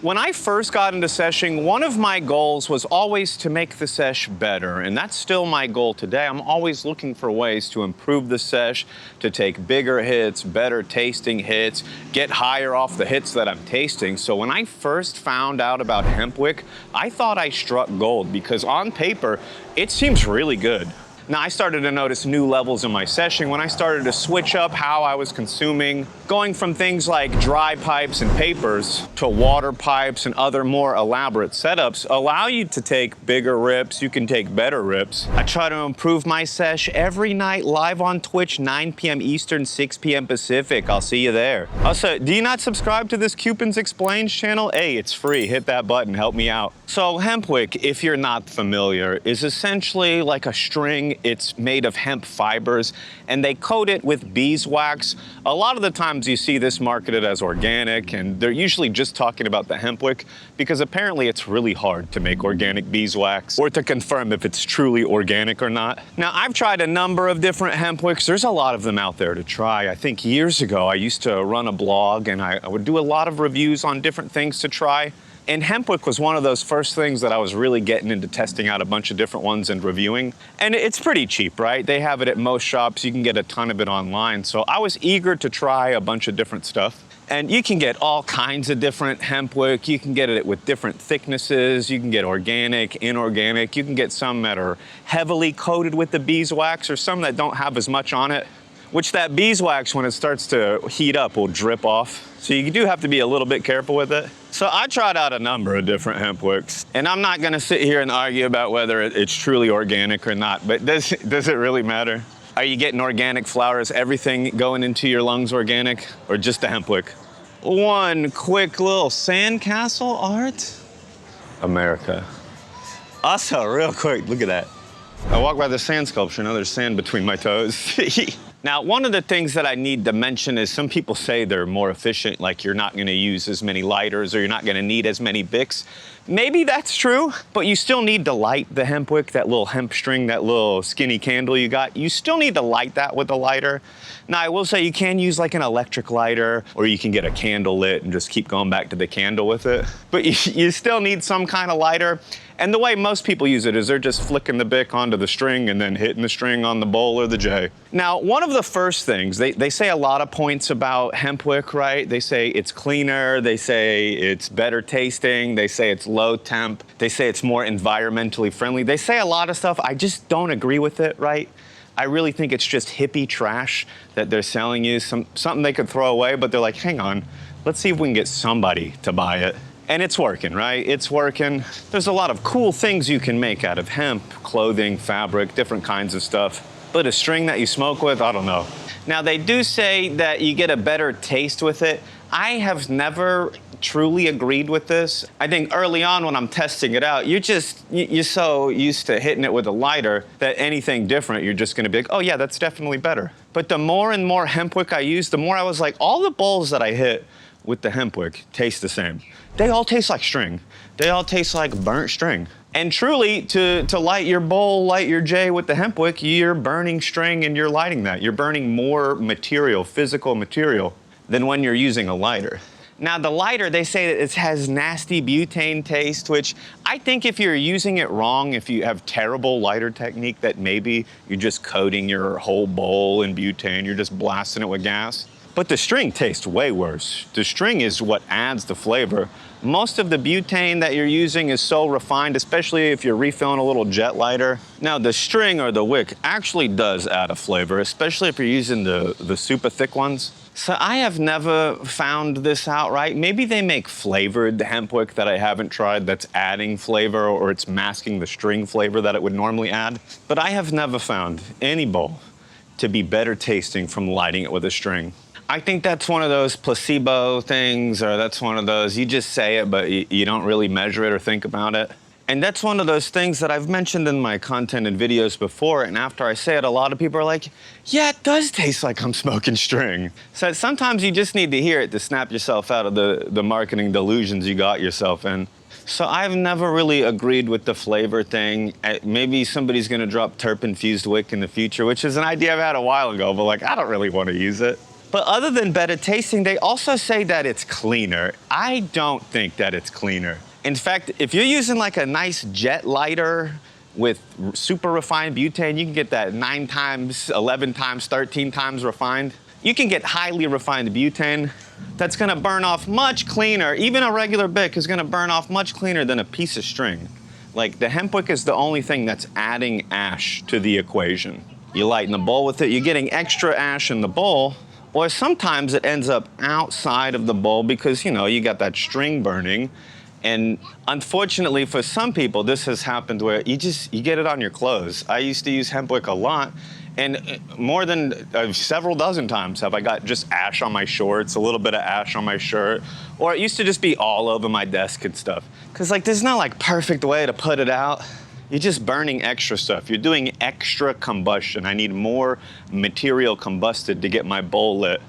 When I first got into seshing, one of my goals was always to make the sesh better, and that's still my goal today. I'm always looking for ways to improve the sesh, to take bigger hits, better tasting hits, get higher off the hits that I'm tasting. So when I first found out about Hempwick, I thought I struck gold because on paper, it seems really good. Now, I started to notice new levels in my seshing when I started to switch up how I was consuming, going from things like dry pipes and papers to water pipes and other more elaborate setups allow you to take bigger rips, you can take better rips. I try to improve my sesh every night live on Twitch, 9 p.m. Eastern, 6 p.m. Pacific. I'll see you there. Also, do you not subscribe to this Cewpins Explains channel? Hey, it's free. Hit that button, help me out. So Hempwick, if you're not familiar, is essentially like a string. It's made of hemp fibers, and they coat it with beeswax. A lot of the times you see this marketed as organic, and they're usually just talking about the Hempwick because apparently it's really hard to make organic beeswax or to confirm if it's truly organic or not. Now, I've tried a number of different Hempwicks. There's a lot of them out there to try. I think years ago, I used to run a blog, and I would do a lot of reviews on different things to try. And Hempwick was one of those first things that I was really getting into testing out a bunch of different ones and reviewing. And it's pretty cheap, right? They have it at most shops. You can get a ton of it online. So I was eager to try a bunch of different stuff. And you can get all kinds of different Hempwick. You can get it with different thicknesses. You can get organic, inorganic. You can get some that are heavily coated with the beeswax or some that don't have as much on it, which that beeswax, when it starts to heat up, will drip off. So you do have to be a little bit careful with it. So I tried out a number of different Hempwicks, and I'm not gonna sit here and argue about whether it's truly organic or not, but does it really matter? Are you getting organic flowers, everything going into your lungs organic, or just the Hempwick? One quick little sandcastle art. America. Also, real quick, look at that. I walk by the sand sculpture, now there's sand between my toes. Now, one of the things that I need to mention is some people say they're more efficient, like you're not gonna use as many lighters or you're not gonna need as many Bics. Maybe that's true, but you still need to light the Hempwick, that little hemp string, that little skinny candle you got. You still need to light that with a lighter. Now, I will say you can use like an electric lighter, or you can get a candle lit and just keep going back to the candle with it. But you still need some kind of lighter. And the way most people use it is they're just flicking the Bic onto the string and then hitting the string on the bowl or the J. Now, one of the first things, they say a lot of points about Hempwick, right? They say it's cleaner, they say it's better tasting, they say it's low temp, they say it's more environmentally friendly. They say a lot of stuff. I just don't agree with it, right? I really think it's just hippie trash that they're selling you, something they could throw away, but they're like, hang on, let's see if we can get somebody to buy it. And it's working, right? It's working. There's a lot of cool things you can make out of hemp, clothing, fabric, different kinds of stuff. But a string that you smoke with, I don't know. Now, they do say that you get a better taste with it. I have never truly agreed with this. I think early on when I'm testing it out, you're so used to hitting it with a lighter that anything different, you're just gonna be like, oh yeah, that's definitely better. But the more and more Hempwick I use, the more I was like, all the bowls that I hit with the Hempwick taste the same. They all taste like string. They all taste like burnt string. And truly, to light your bowl, light your J with the Hempwick, you're burning string and you're lighting that. You're burning more material, physical material, than when you're using a lighter. Now, the lighter, they say that it has nasty butane taste, which I think if you're using it wrong, if you have terrible lighter technique, that maybe you're just coating your whole bowl in butane, you're just blasting it with gas. But the string tastes way worse. The string is what adds the flavor. Most of the butane that you're using is so refined, especially if you're refilling a little jet lighter. Now, the string or the wick actually does add a flavor, especially if you're using the super thick ones. So I have never found this out right. Maybe they make flavored Hempwick that I haven't tried that's adding flavor, or it's masking the string flavor that it would normally add. But I have never found any bowl to be better tasting from lighting it with a string. I think that's one of those placebo things, or that's one of those, you just say it, but you don't really measure it or think about it. And that's one of those things that I've mentioned in my content and videos before, and after I say it, a lot of people are like, yeah, it does taste like I'm smoking string. So sometimes you just need to hear it to snap yourself out of the marketing delusions you got yourself in. So I've never really agreed with the flavor thing. Maybe somebody's gonna drop terp-infused wick in the future, which is an idea I've had a while ago, but like, I don't really wanna use it. But other than better tasting, they also say that it's cleaner. I don't think that it's cleaner. In fact, if you're using like a nice jet lighter with super refined butane, you can get that 9 times, 11 times, 13 times refined. You can get highly refined butane that's gonna burn off much cleaner. Even a regular Bic is gonna burn off much cleaner than a piece of string. Like the Hempwick is the only thing that's adding ash to the equation. You lighten the bowl with it, you're getting extra ash in the bowl, or sometimes it ends up outside of the bowl because, you know, you got that string burning. And unfortunately for some people, this has happened where you get it on your clothes. I used to use Hempwick a lot, and more than several dozen times have I got just ash on my shorts, a little bit of ash on my shirt, or it used to just be all over my desk and stuff. Cause like there's no like perfect way to put it out. You're just burning extra stuff. You're doing extra combustion. I need more material combusted to get my bowl lit.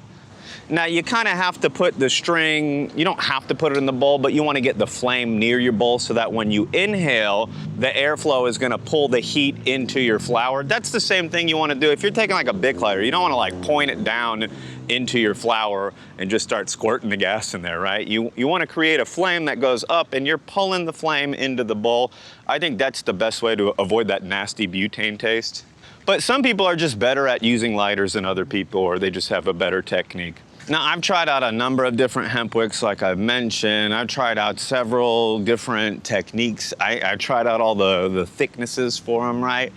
Now you kind of have to put the string, you don't have to put it in the bowl, but you want to get the flame near your bowl so that when you inhale, the airflow is going to pull the heat into your flour. That's the same thing you want to do. If you're taking like a Bic lighter, you don't want to like point it down into your flour and just start squirting the gas in there, right? You want to create a flame that goes up and you're pulling the flame into the bowl. I think that's the best way to avoid that nasty butane taste. But some people are just better at using lighters than other people, or they just have a better technique. Now, I've tried out a number of different Hempwicks, like I've mentioned. I've tried out several different techniques. I tried out all the thicknesses for them, right?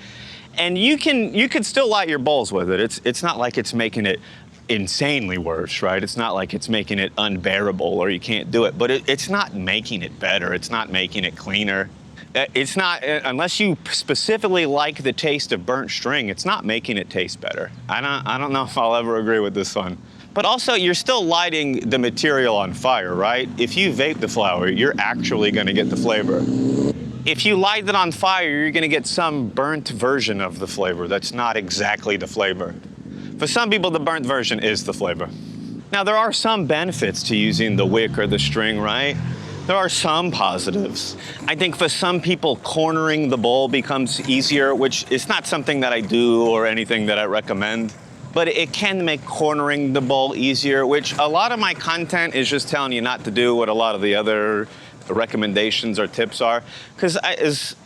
And you could still light your bowls with it. It's not like it's making it insanely worse, right? It's not like it's making it unbearable or you can't do it, but it's not making it better. It's not making it cleaner. It's not, unless you specifically like the taste of burnt string, it's not making it taste better. I don't know if I'll ever agree with this one. But also, you're still lighting the material on fire, right? If you vape the flour, you're actually gonna get the flavor. If you light it on fire, you're gonna get some burnt version of the flavor that's not exactly the flavor. For some people, the burnt version is the flavor. Now, there are some benefits to using the wick or the string, right? There are some positives. I think for some people, cornering the bowl becomes easier, which is not something that I do or anything that I recommend. But it can make cornering the bowl easier, which a lot of my content is just telling you not to do what a lot of the other recommendations or tips are. Because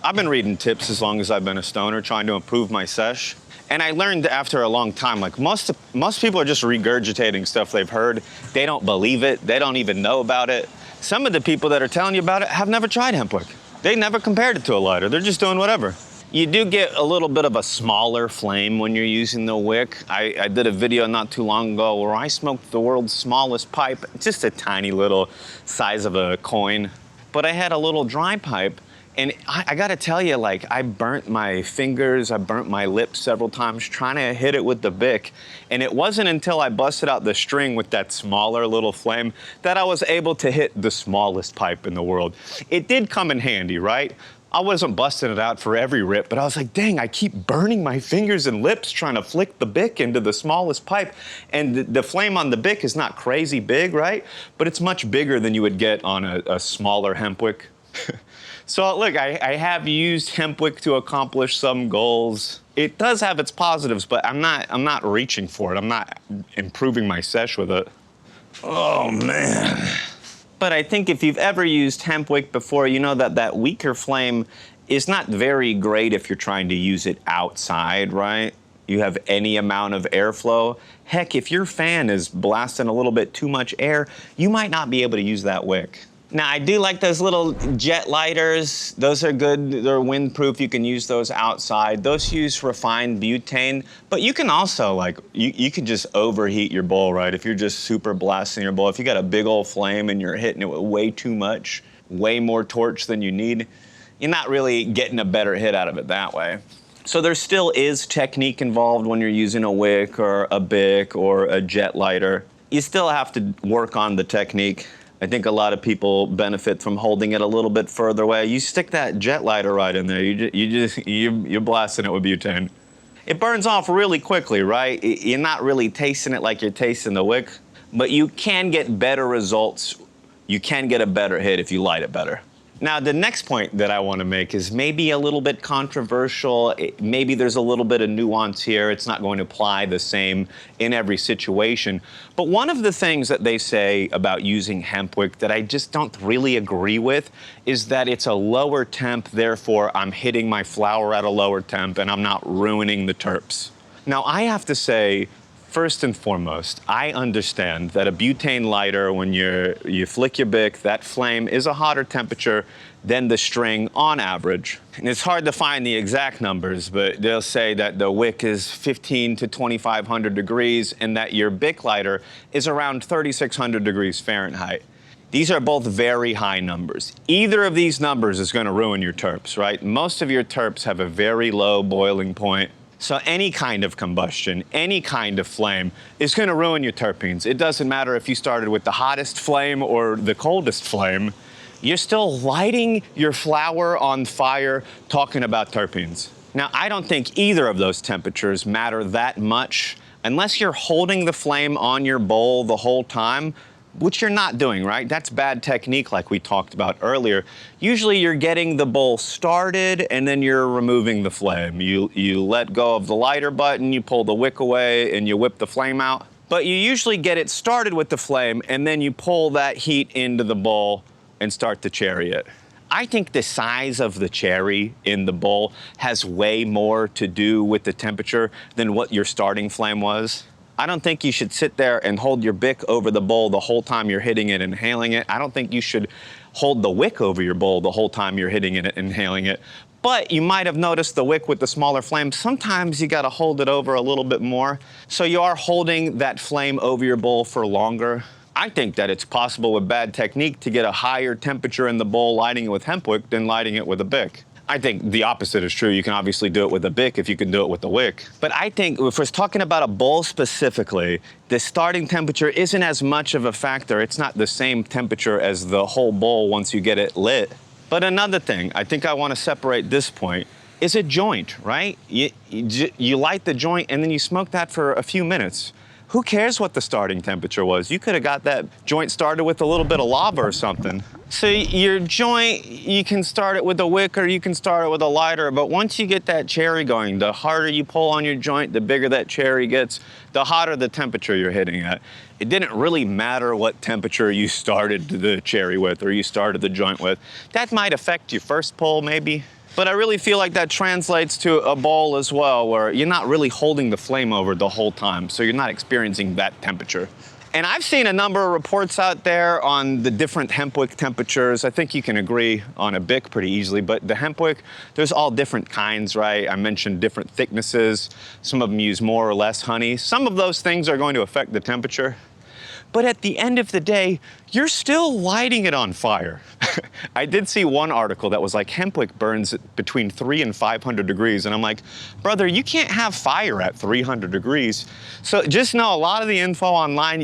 I've been reading tips as long as I've been a stoner, trying to improve my sesh. And I learned after a long time, like most people are just regurgitating stuff they've heard. They don't believe it. They don't even know about it. Some of the people that are telling you about it have never tried Hempwick. They never compared it to a lighter. They're just doing whatever. You do get a little bit of a smaller flame when you're using the wick. I did a video not too long ago where I smoked the world's smallest pipe, just a tiny little size of a coin. But I had a little dry pipe, and I gotta tell you, like, I burnt my fingers, I burnt my lips several times trying to hit it with the Bic. And it wasn't until I busted out the string with that smaller little flame that I was able to hit the smallest pipe in the world. It did come in handy, right? I wasn't busting it out for every rip, but I was like, dang, I keep burning my fingers and lips trying to flick the Bic into the smallest pipe. And the flame on the Bic is not crazy big, right? But it's much bigger than you would get on a smaller Hempwick. So look, I have used Hempwick to accomplish some goals. It does have its positives, but I'm not reaching for it. I'm not improving my sesh with it. Oh, man. But I think if you've ever used Hempwick before, you know that that weaker flame is not very great if you're trying to use it outside, right? You have any amount of airflow. Heck, if your fan is blasting a little bit too much air, you might not be able to use that wick. Now, I do like those little jet lighters. Those are good. They're windproof. You can use those outside. Those use refined butane, but you can also, like, you can just overheat your bowl, right? If you're just super blasting your bowl, if you got a big old flame and you're hitting it with way too much, way more torch than you need, you're not really getting a better hit out of it that way. So there still is technique involved when you're using a wick or a Bic or a jet lighter. You still have to work on the technique. I think a lot of people benefit from holding it a little bit further away. You stick that jet lighter right in there, you're blasting it with butane. It burns off really quickly, right? You're not really tasting it like you're tasting the wick, but you can get better results. You can get a better hit if you light it better. Now, the next point that I want to make is maybe a little bit controversial. Maybe there's a little bit of nuance here. It's not going to apply the same in every situation. But one of the things that they say about using Hempwick that I just don't really agree with is that it's a lower temp, therefore I'm hitting my flower at a lower temp and I'm not ruining the terps. Now, I have to say, first and foremost, I understand that a butane lighter, when you flick your bick, that flame is a hotter temperature than the string on average. And it's hard to find the exact numbers, but they'll say that the wick is 15 to 2,500 degrees and that your bick lighter is around 3,600 degrees Fahrenheit. These are both very high numbers. Either of these numbers is going to ruin your terps, right? Most of your terps have a very low boiling point. So any kind of combustion, any kind of flame is going to ruin your terpenes. It doesn't matter if you started with the hottest flame or the coldest flame. You're still lighting your flower on fire talking about terpenes. Now, I don't think either of those temperatures matter that much unless you're holding the flame on your bowl the whole time, which you're not doing, right? That's bad technique like we talked about earlier. Usually you're getting the bowl started and then you're removing the flame. You let go of the lighter button, you pull the wick away and you whip the flame out. But you usually get it started with the flame and then you pull that heat into the bowl and start to cherry it. I think the size of the cherry in the bowl has way more to do with the temperature than what your starting flame was. I don't think you should sit there and hold your bick over the bowl the whole time you're hitting it and inhaling it. I don't think you should hold the wick over your bowl the whole time you're hitting it and inhaling it. But you might have noticed the wick with the smaller flame. Sometimes you gotta hold it over a little bit more. So you are holding that flame over your bowl for longer. I think that it's possible with bad technique to get a higher temperature in the bowl lighting it with Hempwick than lighting it with a bick. I think the opposite is true. You can obviously do it with a bick if you can do it with the wick. But I think if we're talking about a bowl specifically, the starting temperature isn't as much of a factor. It's not the same temperature as the whole bowl once you get it lit. But another thing, I think I want to separate this point, is a joint, right? You light the joint and then you smoke that for a few minutes. Who cares what the starting temperature was? You could have got that joint started with a little bit of lava or something. So your joint, you can start it with a wick or you can start it with a lighter, but once you get that cherry going, the harder you pull on your joint, the bigger that cherry gets, the hotter the temperature you're hitting at. It didn't really matter what temperature you started the cherry with or you started the joint with. That might affect your first pull maybe. But I really feel like that translates to a bowl as well, where you're not really holding the flame over the whole time, so you're not experiencing that temperature. And I've seen a number of reports out there on the different Hempwick temperatures. I think you can agree on a bick pretty easily, but the Hempwick, there's all different kinds, right? I mentioned different thicknesses. Some of them use more or less honey. Some of those things are going to affect the temperature. But at the end of the day, you're still lighting it on fire. I did see one article that was like, Hempwick burns between 300 and 500 degrees. And I'm like, brother, you can't have fire at 300 degrees. So just know a lot of the info online,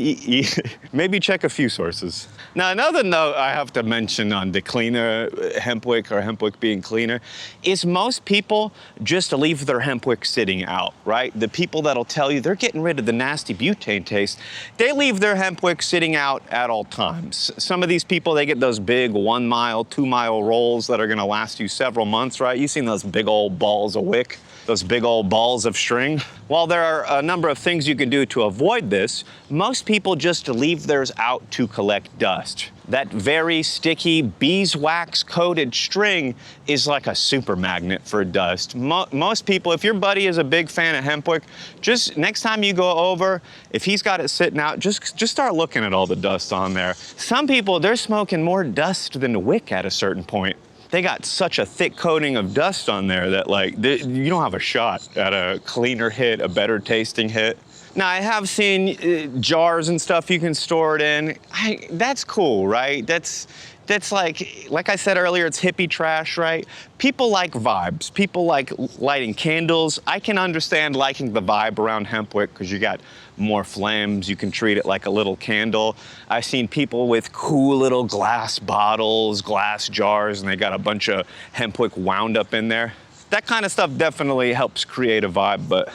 maybe check a few sources. Now, another note I have to mention on the cleaner Hempwick or Hempwick being cleaner is most people just leave their Hempwick sitting out, right? The people that'll tell you they're getting rid of the nasty butane taste, they leave their Hempwick sitting out at all times. Some of these people, they get those big 1 mile, 2 mile rolls that are gonna last you several months, right? You've seen those big old balls of wick, those big old balls of string. While there are a number of things you can do to avoid this, most people just leave theirs out to collect dust. That very sticky beeswax coated string is like a super magnet for dust. Most people, if your buddy is a big fan of Hempwick, just next time you go over, if he's got it sitting out, just start looking at all the dust on there. Some people, they're smoking more dust than the wick at a certain point. They got such a thick coating of dust on there that like, you don't have a shot at a cleaner hit, a better tasting hit. Now, I have seen jars and stuff you can store it in. That's cool, right? That's like I said earlier, it's hippie trash, right? People like vibes. People like lighting candles. I can understand liking the vibe around Hempwick because you got more flames. You can treat it like a little candle. I've seen people with cool little glass bottles, glass jars, and they got a bunch of Hempwick wound up in there. That kind of stuff definitely helps create a vibe, but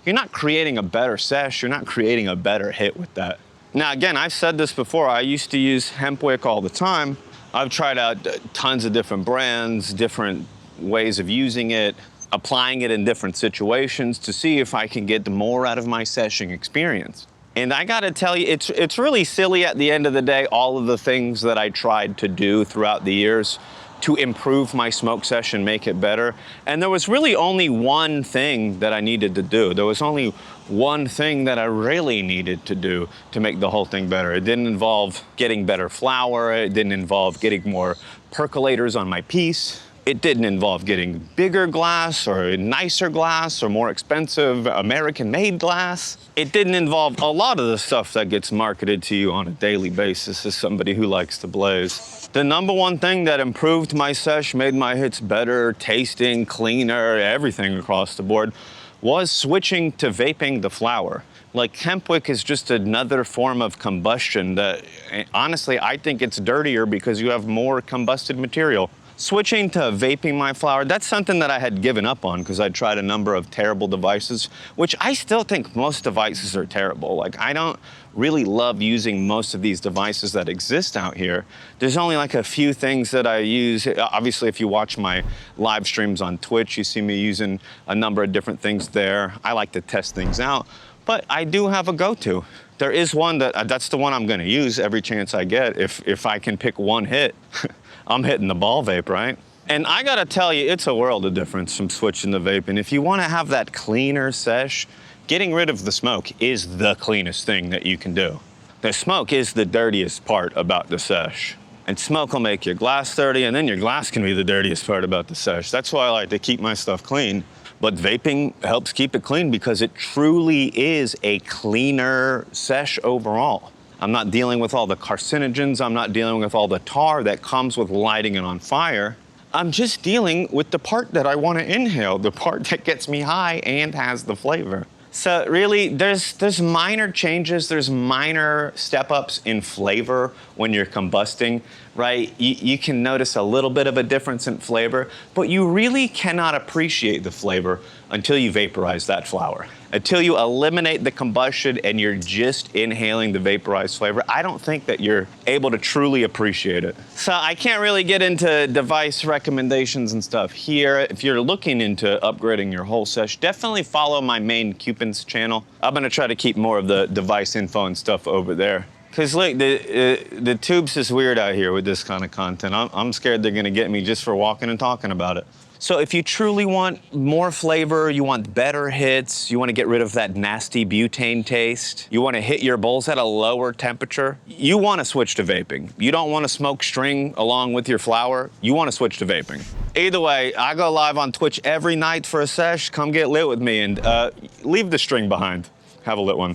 you're not creating a better sesh. You're not creating a better hit with that. Now, again, I've said this before. I used to use Hempwick all the time, I've tried out tons of different brands, different ways of using it, applying it in different situations to see if I can get more out of my seshing experience. And I gotta tell you, it's really silly at the end of the day, all of the things that I tried to do throughout the years to improve my smoke session, make it better. And there was really only one thing that I needed to do. There was only one thing that I really needed to do to make the whole thing better. It didn't involve getting better flour. It didn't involve getting more percolators on my piece. It didn't involve getting bigger glass or nicer glass or more expensive American-made glass. It didn't involve a lot of the stuff that gets marketed to you on a daily basis as somebody who likes to blaze. The number one thing that improved my sesh, made my hits better, tasting, cleaner, everything across the board, was switching to vaping the flower. Like, Hempwick is just another form of combustion that, honestly, I think it's dirtier because you have more combusted material. Switching to vaping my flower, that's something that I had given up on because I'd tried a number of terrible devices, which I still think most devices are terrible. Like, I don't really love using most of these devices that exist out here. There's only like a few things that I use. Obviously, if you watch my live streams on Twitch, you see me using a number of different things there. I like to test things out, but I do have a go-to. There is one that's the one I'm gonna use every chance I get. If I can pick one hit, I'm hitting the ball vape, right? And I gotta tell you, it's a world of difference from switching to vaping. If you wanna have that cleaner sesh, getting rid of the smoke is the cleanest thing that you can do. The smoke is the dirtiest part about the sesh. And smoke will make your glass dirty, and then your glass can be the dirtiest part about the sesh. That's why I like to keep my stuff clean. But vaping helps keep it clean because it truly is a cleaner sesh overall. I'm not dealing with all the carcinogens. I'm not dealing with all the tar that comes with lighting it on fire. I'm just dealing with the part that I want to inhale, the part that gets me high and has the flavor. So really, there's minor changes, there's minor step-ups in flavor when you're combusting, right? You can notice a little bit of a difference in flavor, but you really cannot appreciate the flavor until you vaporize that flower. Until you eliminate the combustion and you're just inhaling the vaporized flavor, I don't think that you're able to truly appreciate it. So I can't really get into device recommendations and stuff here. If you're looking into upgrading your whole sesh, definitely follow my main Cewpins channel. I'm gonna try to keep more of the device info and stuff over there. Cause look, the tubes is weird out here with this kind of content. I'm scared they're gonna get me just for walking and talking about it. So if you truly want more flavor, you want better hits, you want to get rid of that nasty butane taste, you want to hit your bowls at a lower temperature, you want to switch to vaping. You don't want to smoke string along with your flower, you want to switch to vaping. Either way, I go live on Twitch every night for a sesh. Come get lit with me and leave the string behind. Have a lit one.